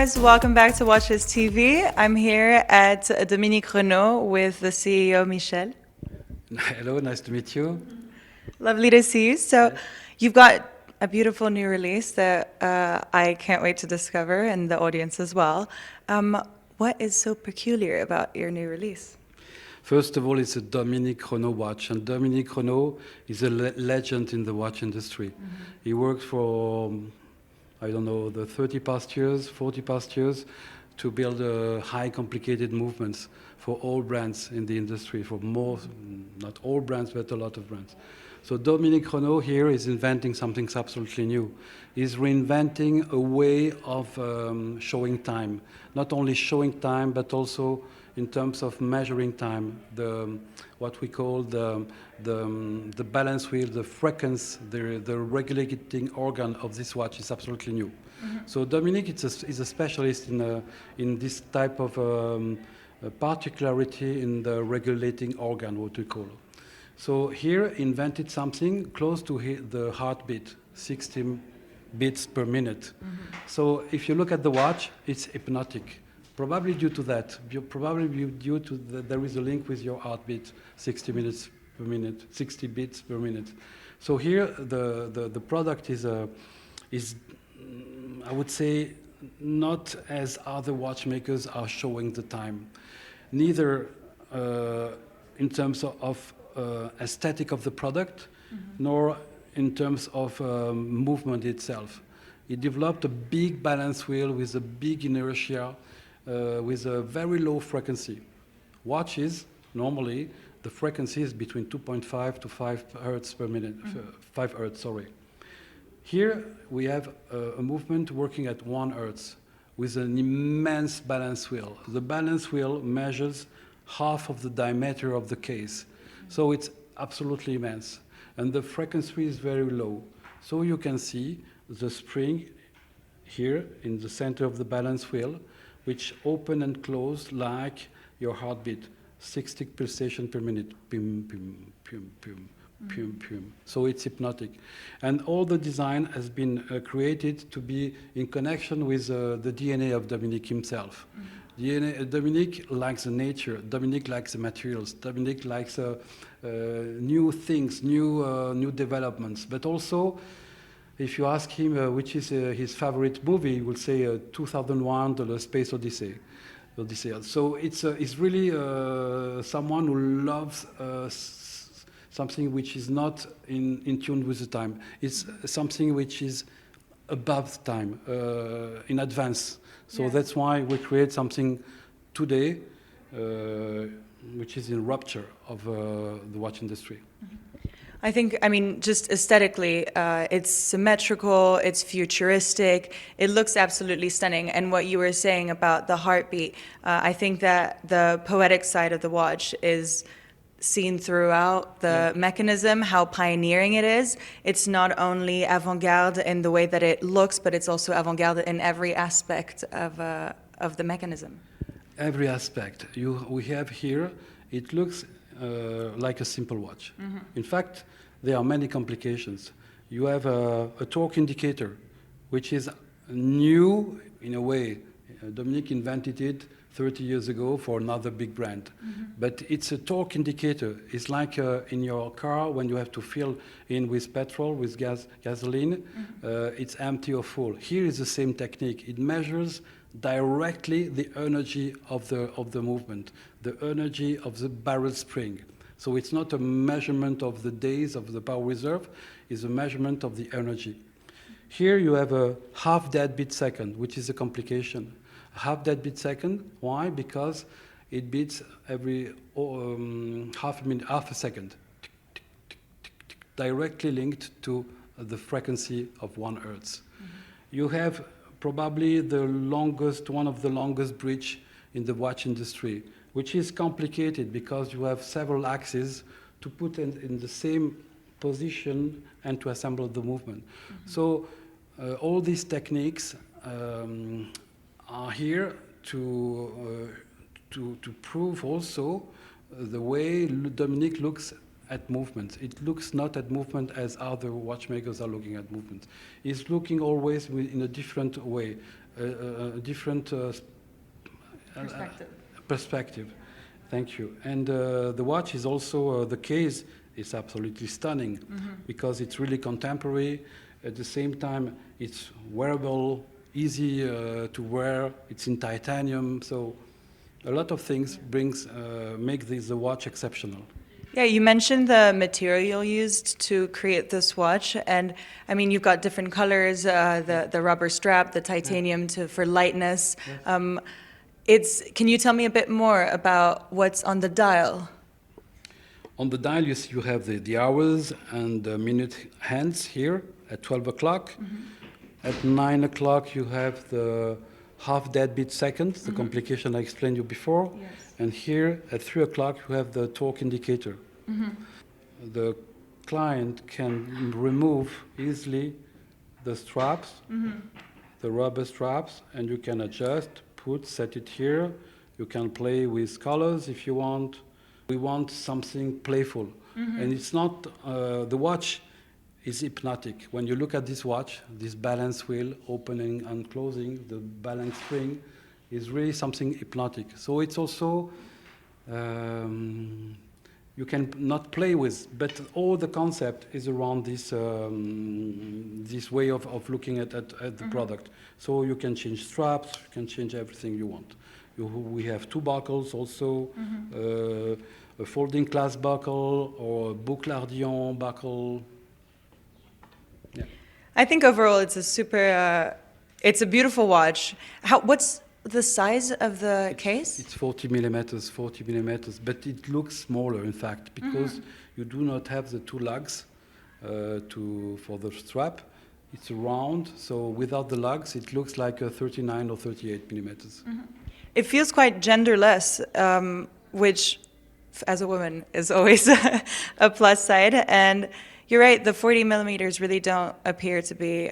guys, welcome back to Watch This TV. I'm here at Dominique Renaud with the CEO Michel. Hello, nice to meet you. Lovely to see you. So you've got a beautiful new release that I can't wait to discover, and the audience as well. What is so peculiar about your new release? First of all, it's a Dominique Renaud watch, and Dominique Renaud is a legend in the watch industry. He worked for, I don't know, the 30 past years, 40 past years, to build high complicated movements for all brands in the industry, for most, not all brands, but a lot of brands. So Dominique Renaud here is inventing something absolutely new. He's reinventing a way of showing time. Not only showing time, but also in terms of measuring time, what we call the balance wheel, the frequency, the regulating organ of this watch is absolutely new. So Dominique is a specialist in this type of particularity in the regulating organ, what we call. So here invented something close to the heartbeat, 60 beats per minute. So if you look at the watch, it's hypnotic. Probably due to that, there is a link with your heartbeat, 60 minutes per minute, 60 beats per minute. So here the product is I would say, not as other watchmakers are showing the time, neither in terms of aesthetic of the product, nor in terms of movement itself. He developed a big balance wheel with a big inertia, with a very low frequency. Watches, normally, the frequency is between 2.5 to 5 hertz per minute, 5 hertz, sorry. Here we have a movement working at 1 hertz with an immense balance wheel. The balance wheel measures half of the diameter of the case. So it's absolutely immense. And the frequency is very low. So you can see the spring here in the center of the balance wheel, which open and close like your heartbeat, 60 pulsations per minute, pim, pim, pim, pim, pim, pim. So it's hypnotic. And all the design has been created to be in connection with the DNA of Dominique himself. Dominique likes the nature, Dominique likes the materials, Dominique likes new things, new developments, but also, if you ask him which is his favorite movie, he will say 2001, The Space Odyssey. So it's really someone who loves something which is not in tune with the time. It's something which is above time, in advance. So that's why we create something today which is in rupture of the watch industry. I think, I mean, just aesthetically, it's symmetrical, it's futuristic, it looks absolutely stunning. And what you were saying about the heartbeat, I think that the poetic side of the watch is seen throughout the mechanism, how pioneering it is. It's not only avant-garde in the way that it looks, but it's also avant-garde in every aspect of the mechanism. Every aspect. We have here, it looks like a simple watch. In fact, there are many complications. You have a torque indicator, which is new in a way. Dominique invented it 30 years ago for another big brand. But it's a torque indicator. It's like in your car when you have to fill in with petrol, with gasoline, it's empty or full. Here is the same technique. It measures directly the energy of the movement, the energy of the barrel spring. So it's not a measurement of the days of the power reserve, it's a measurement of the energy. Here you have a half dead beat second, which is a complication. A half dead beat second, why? Because it beats every half a second, tick, tick, tick, tick, tick, directly linked to the frequency of 1 hertz. You have probably one of the longest bridge in the watch industry, which is complicated because you have several axes to put in the same position and to assemble the movement. So all these techniques are here to prove also the way Dominique looks at movement. It looks not at movement as other watchmakers are looking at movement. He's looking always in a different way, a different Perspective. perspective. Thank you. And the watch is also, the case is absolutely stunning because it's really contemporary. At the same time, it's wearable, easy to wear. It's in titanium, so a lot of things make the watch exceptional. Yeah, you mentioned the material used to create this watch, and I mean, you've got different colors, the rubber strap, the titanium for lightness. Can you tell me a bit more about what's on the dial? On the dial, you have the hours and the minute hands here at 12 o'clock. At 9 o'clock, you have the half deadbeat seconds, the complication I explained you before. Yes. And here at 3 o'clock, you have the torque indicator. The client can remove easily the straps, the rubber straps, and you can adjust, set it here. You can play with colors if you want. We want something playful. And it's not, the watch is hypnotic. When you look at this watch, this balance wheel opening and closing, the balance spring is really something hypnotic. So it's also, you can not play with, but all the concept is around this this way of looking at the product. So you can change straps, you can change everything you want. We have two buckles also, a folding clasp buckle or a boucle ardillon buckle. Yeah. I think overall it's a super, it's a beautiful watch. What's the size of the case? It's 40 millimeters, but it looks smaller, in fact, because you do not have the two lugs for the strap. It's round, so without the lugs, it looks like a 39 or 38 millimeters. It feels quite genderless, which, as a woman, is always a plus side. And you're right, the 40 millimeters really don't appear to be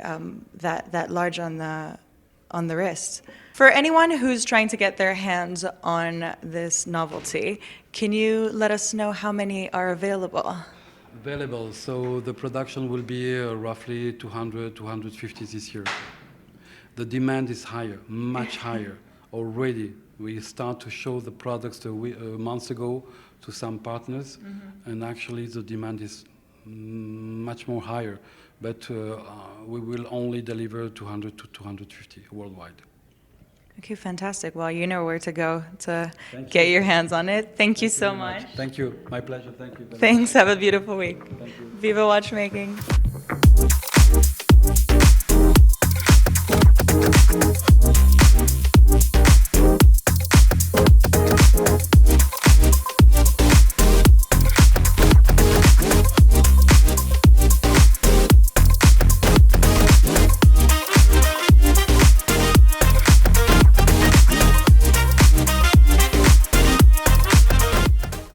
that large on the wrist. For anyone who's trying to get their hands on this novelty, can you let us know how many are available? Available, so the production will be roughly 200, 250 this year. The demand is higher, much higher. Already, we start to show the products months ago to some partners, and actually the demand is much more higher. But we will only deliver 200 to 250 worldwide. Okay, fantastic. Well, you know where to go to get your hands on it. Thank you so much. Thank you. My pleasure. Thank you. Thanks. Have a beautiful week. Thank you. Viva watchmaking.